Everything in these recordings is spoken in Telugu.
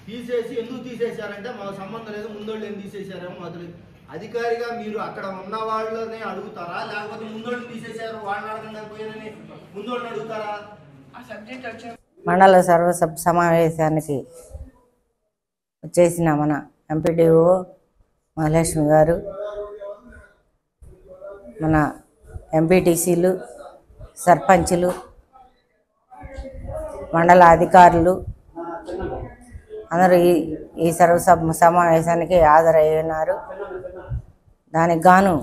తీసేసి ఎందుకు తీసేశారంటే మాకు సంబంధం లేదు, ముందోళ్ళు ఏం తీసేశారేమో మొదలు అధికారిగా మీరు అక్కడ ఉన్న వాళ్ళని అడుగుతారా, లేకపోతే ముందోళ్ళు తీసేశారు వాళ్ళని అడగకుండా పోయారని ముందోళ్ళని అడుగుతారా? మండల సర్వసభ సమావేశానికి వచ్చేసిన మన ఎంపీడీఓ మహాలక్ష్మి గారు, మన ఎంపీటీసీలు, సర్పంచులు, మండల అధికారులు అందరూ ఈ సర్వసభ సమావేశానికి హాజరయ్యున్నారు. దానికి గాను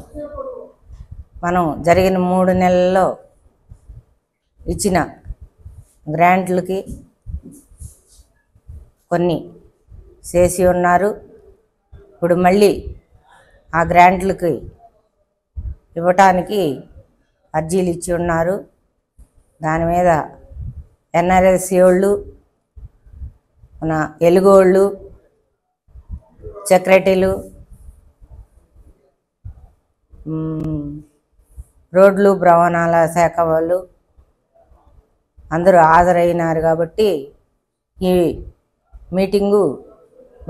మనం జరిగిన 3 నెలల్లో ఇచ్చిన గ్రాంట్లకి కొన్ని చేసి ఉన్నారు. ఇప్పుడు మళ్ళీ ఆ గ్రాంట్లకి ఇవ్వటానికి అర్జీలు ఇచ్చి ఉన్నారు. దాని మీద ఎన్ఆర్ఎస్సి వాళ్ళు, మన ఎలుగోళ్ళు, సెక్రటరీలు, రోడ్లు భవనాల శాఖ వాళ్ళు అందరూ హాజరైనారు. కాబట్టి ఈ మీటింగు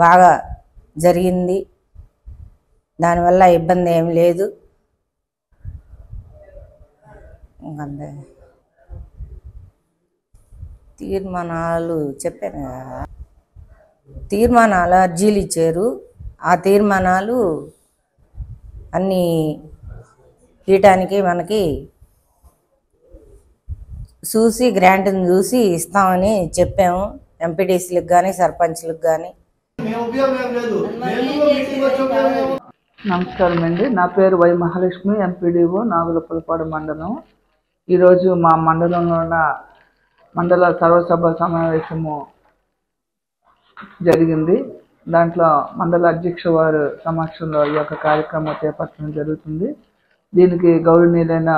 బాగా జరిగింది, దానివల్ల ఇబ్బంది ఏం లేదు. అంతే తీర్మానాలు చెప్పాను కదా, తీర్మానాలు అర్జీలు ఇచ్చారు. ఆ తీర్మానాలు అన్నీ తీయటానికి మనకి చూసి గ్రాంట్ని చూసి ఇస్తామని చెప్పాము ఎంపీటీసీలకు కానీ సర్పంచ్లకు కానీ. నమస్కారం అండి, నా పేరు వై మహాలక్ష్మి, ఎంపీడీఓ నాగులపల్లిపాడు మండలం. ఈరోజు మా మండలంలో ఉన్న మండల సర్వసభ సమావేశము జరిగింది. దాంట్లో మండల అధ్యక్ష వారు సమక్షంలో ఈ యొక్క కార్యక్రమం చేపట్టడం జరుగుతుంది. దీనికి గౌరవనీయులైన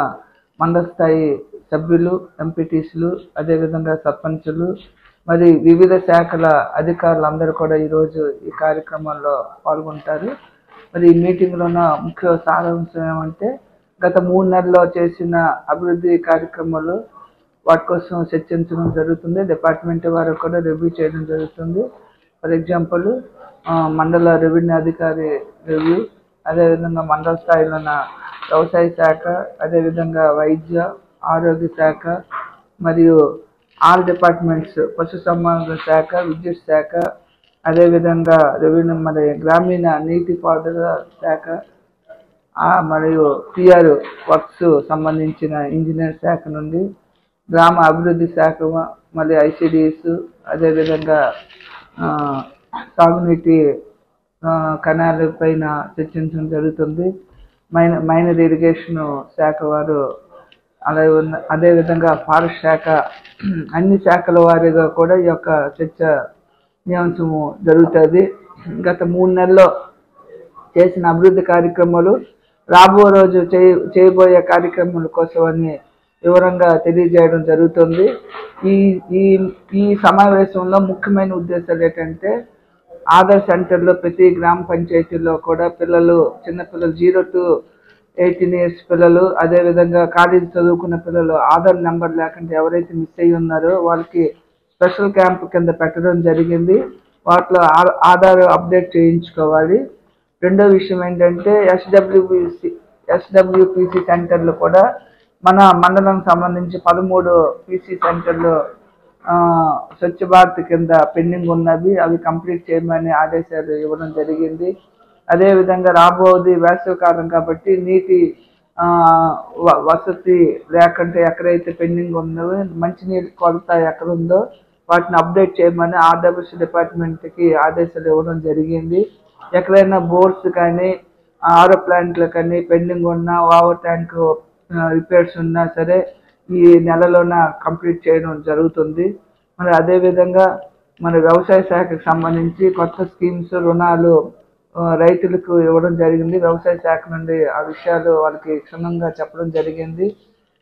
మండల స్థాయి సభ్యులు, ఎంపీటీసీలు, అదేవిధంగా సర్పంచులు, మరి వివిధ శాఖల అధికారులు అందరూ కూడా ఈరోజు ఈ కార్యక్రమంలో పాల్గొంటారు. మరి ఈ మీటింగ్లో ఉన్న ముఖ్య సారాంశం ఏమంటే, గత 3 నెలల్లో చేసిన అభివృద్ధి కార్యక్రమాలు వాటి కోసం చర్చించడం జరుగుతుంది. డిపార్ట్మెంట్ వారు కూడా రివ్యూ చేయడం జరుగుతుంది. ఫర్ ఎగ్జాంపుల్ మండల రెవెన్యూ అధికారి రివ్యూ, అదేవిధంగా మండల స్థాయిలో ఉన్న వ్యవసాయ శాఖ, అదేవిధంగా వైద్య ఆరోగ్య శాఖ, మరియు ఆల్ డిపార్ట్మెంట్స్, పశుసంవర్ధక శాఖ, విద్యుత్ శాఖ, అదేవిధంగా రెవెన్యూ మరి గ్రామీణ నీటిపారుదల శాఖ, మరియు పిఆర్ వర్క్స్ సంబంధించిన ఇంజనీర్ శాఖ నుండి, గ్రామ అభివృద్ధి శాఖ, మళ్ళీ ఐసిడిఎస్, అదేవిధంగా సాగునీటి కెనాల్ పైన చర్చించడం జరుగుతుంది. మైనర్ ఇరిగేషన్ శాఖ వారు, అదేవిధంగా ఫారెస్ట్ శాఖ, అన్ని శాఖల వారిగా కూడా ఈ యొక్క చర్చనీయాంశము జరుగుతుంది. గత 3 నెలల్లో చేసిన అభివృద్ధి కార్యక్రమాలు, రాబో రోజు చేయబోయే కార్యక్రమాల కోసమని వివరంగా తెలియజేయడం జరుగుతుంది. ఈ సమావేశంలో ముఖ్యమైన ఉద్దేశాలు ఏంటంటే, ఆధార్ సెంటర్లో ప్రతి గ్రామ పంచాయతీల్లో కూడా పిల్లలు, చిన్నపిల్లలు 0 to 18 years పిల్లలు, అదేవిధంగా కాలేజీ చదువుకున్న పిల్లలు ఆధార్ నెంబర్ లేకుండా ఎవరైతే మిస్ అయ్యి ఉన్నారో వాళ్ళకి స్పెషల్ క్యాంప్ కింద పెట్టడం జరిగింది. వాటిలో ఆధార్ అప్డేట్ చేయించుకోవాలి. రెండో విషయం ఏంటంటే, ఎస్డబ్ల్యూపిసి సెంటర్లు కూడా మన మండలం సంబంధించి 13 పీసీ సెంటర్లు స్వచ్ఛ భారత్ కింద పెండింగ్ ఉన్నవి, అవి కంప్లీట్ చేయమని ఆదేశాలు ఇవ్వడం జరిగింది. అదేవిధంగా రాబోది వేసవికాలం కాబట్టి నీటి వసతి లేకుంటే ఎక్కడైతే పెండింగ్ ఉన్నదో, మంచినీటి కొరత ఎక్కడుందో వాటిని అప్డేట్ చేయమని ఆర్డబ్ల్యూసీ డిపార్ట్మెంట్కి ఆదేశాలు ఇవ్వడం జరిగింది. ఎక్కడైనా బోర్డ్స్ కానీ ఆరో ప్లాంట్లు కానీ పెండింగ్ ఉన్నా, వాటర్ ట్యాంక్ రిపేర్స్ ఉన్నా సరే ఈ నెలలోన కంప్లీట్ చేయడం జరుగుతుంది. మరి అదేవిధంగా మన వ్యవసాయ శాఖకు సంబంధించి కొత్త స్కీమ్స్, రుణాలు రైతులకు ఇవ్వడం జరిగింది. వ్యవసాయ శాఖ నుండి ఆ విషయాలు వాళ్ళకి క్షుణ్ణంగా చెప్పడం జరిగింది.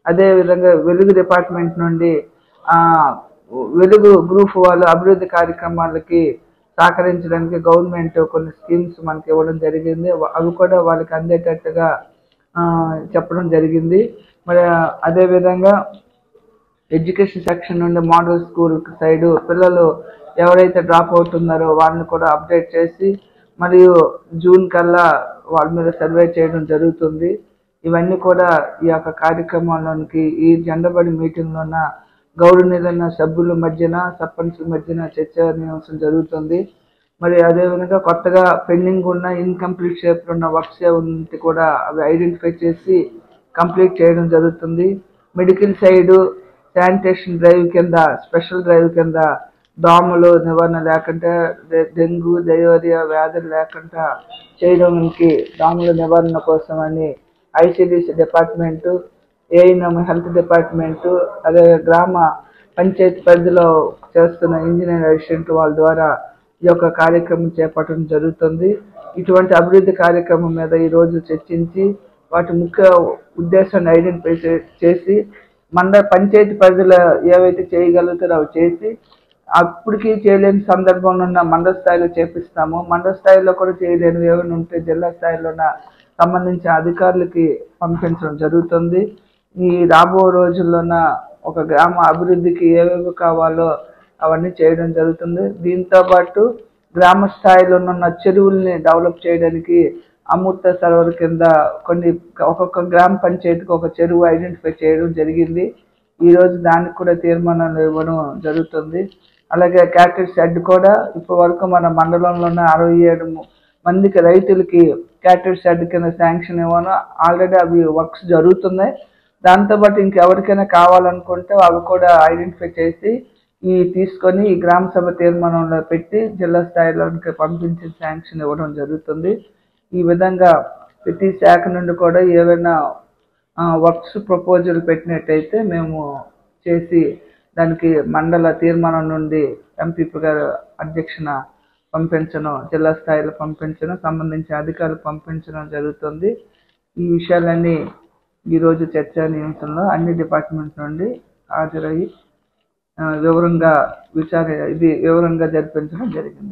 అదేవిధంగా వెలుగు డిపార్ట్మెంట్ నుండి వెలుగు గ్రూప్ వాళ్ళు అభివృద్ధి కార్యక్రమాలకి సహకరించడానికి గవర్నమెంట్ కొన్ని స్కీమ్స్ మనకి ఇవ్వడం జరిగింది. అవి కూడా వాళ్ళకి అందేటట్టుగా చెప్పడం జరిగింది. మరి అదేవిధంగా ఎడ్యుకేషన్ సెక్షన్ నుండి మోడల్ స్కూల్ సైడు పిల్లలు ఎవరైతే డ్రాప్ అవుట్ ఉన్నారో వాళ్ళని కూడా అప్డేట్ చేసి మరియు జూన్ కల్లా వాళ్ళ మీద సర్వే చేయడం జరుగుతుంది. ఇవన్నీ కూడా ఈ యొక్క కార్యక్రమాల్లోనికి ఈ జెండబడి మీటింగ్లోన గౌరవనీయులైన సభ్యుల మధ్యన సర్పంచుల మధ్యన చర్చనీయాంశం జరుగుతుంది. మరి అదేవిధంగా కొత్తగా పెండింగ్ ఉన్న ఇన్కంప్లీట్ షేప్ ఉన్న వర్క్స్ ఉంటే కూడా అవి ఐడెంటిఫై చేసి కంప్లీట్ చేయడం జరుగుతుంది. మెడికల్ సైడు శానిటేషన్ డ్రైవ్ కింద స్పెషల్ డ్రైవ్ కింద దోమలు నివారణ లేకుండా డెంగ్యూ డయేరియా వ్యాధులు లేకుండా చేయడానికి దోమల నివారణ కోసమని ICDC department, ANM health department, అదే గ్రామ పంచాయతీ పరిధిలో చేస్తున్న ఇంజనీర్ అసిస్టెంట్ వాళ్ళ ద్వారా ఈ యొక్క కార్యక్రమం చేపట్టడం జరుగుతుంది. ఇటువంటి అభివృద్ధి కార్యక్రమం మీద ఈరోజు చర్చించి వాటి ముఖ్య ఉద్దేశాన్ని ఐడెంటిఫై చేసి పంచాయతీ పరిధిలో ఏవైతే చేయగలుగుతారో అవి చేసి అప్పటికి చేయలేని సందర్భంలో ఉన్న మండల స్థాయిలో చేపిస్తాము. మండల స్థాయిలో కూడా చేయలేనివి ఏమైనా ఉంటే జిల్లా స్థాయిలోన సంబంధించిన అధికారులకి పంపించడం జరుగుతుంది. ఈ రాబో రోజుల్లోన ఒక గ్రామ అభివృద్ధికి ఏవేవి కావాలో అవన్నీ చేయడం జరుగుతుంది. దీంతో పాటు గ్రామ స్థాయిలో ఉన్న చెరువుల్ని డెవలప్ చేయడానికి అమృత సరోవర్ కింద ఒక్కొక్క గ్రామ పంచాయతీకి ఒక చెరువు ఐడెంటిఫై చేయడం జరిగింది. ఈరోజు దానికి కూడా తీర్మానాలు ఇవ్వడం జరుగుతుంది. అలాగే క్యాటల్ షెడ్ కూడా ఇప్పటి వరకు మన మండలంలోనే 67 మందికి రైతులకి క్యాటల్ షెడ్ కింద శాంక్షన్ ఇవ్వను. ఆల్రెడీ అవి వర్క్స్ జరుగుతున్నాయి. దాంతోపాటు ఇంకెవరికైనా కావాలనుకుంటే అవి కూడా ఐడెంటిఫై చేసి తీసుకొని ఈ గ్రామ సభ తీర్మానంలో పెట్టి జిల్లా స్థాయిలోకి పంపించి శాంక్షన్ ఇవ్వడం జరుగుతుంది. ఈ విధంగా ప్రతి శాఖ నుండి కూడా ఏవైనా వర్క్స్ ప్రపోజల్ పెట్టినట్టయితే మేము చేసి దానికి మండల తీర్మానం నుండి ఎంపీపీ గారు అధ్యక్షన పంపించడం, జిల్లా స్థాయిలో పంపించడం, సంబంధించిన అధికారులు పంపించడం జరుగుతుంది. ఈ విషయాలన్నీ ఈరోజు చర్చానీయాంశంలో అన్ని డిపార్ట్మెంట్ నుండి హాజరయ్యి వివరంగా జరిపించడం జరిగింది.